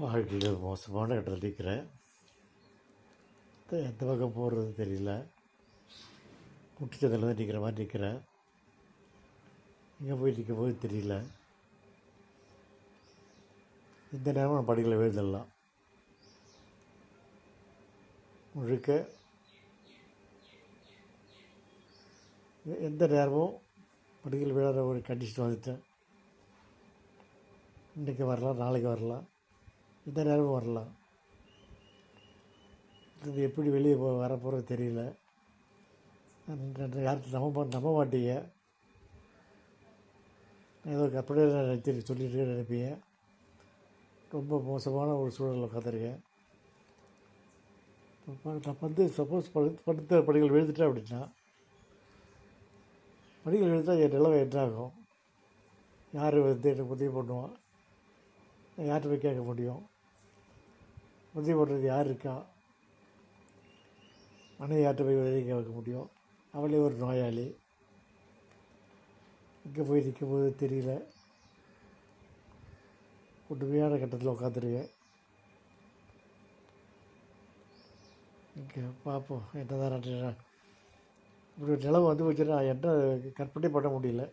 வாழ்க்கையில் ஒரு மோசமான இடத்துல நிற்கிறேன். எந்த பக்கம் போகிறது தெரியல. முட்டுச்சந்தில் தான் நிற்கிற மாதிரி நிற்கிறேன். எங்கே போய் நிற்க போது தெரியல. எந்த நேரமும் நான் படிக்கல விழுந்துடலாம். முழுக்க எந்த நேரமும் படிக்கல் விழாத ஒரு கண்டிஷன் வந்துட்டேன். இன்றைக்கி வரலாம், நாளைக்கு வரலாம், எந்த நேரமும் வரலாம். இது எப்படி வெளியே வரப்போகிறது தெரியல. யார்கிட்ட நம்ப மாட்டீங்க. ஏதோ கற்பனையில் நினைத்து சொல்லிட்டு நினைப்பீங்க. ரொம்ப மோசமான ஒரு சூழலில் உட்காந்துருக்கேன். நான் சப்போஸ் படுத்த படிகள் விழுந்துட்டேன் அப்படின்னா, படிகள் விழுந்தால் என் நிலவை என்ன ஆகும்? யார் எனக்கு உதவி பண்ணுவான்? யார்கிட்ட போய் கேட்க முடியும்? உதவி பண்ணுறது யார் இருக்கா? மனைவி யார்கிட்ட போய் உதவி கேட்க முடியும்? அவளே ஒரு நோயாளி. எங்கே போய் நிற்கும் போது தெரியல. கொடுமையான கட்டத்தில் உட்காந்துருக்கேன். இங்கே பார்ப்போம் என்ன தான் இப்படி ஒரு நிலவு வந்து வச்சுன்னா என்ன கற்பனை பண்ண முடியல.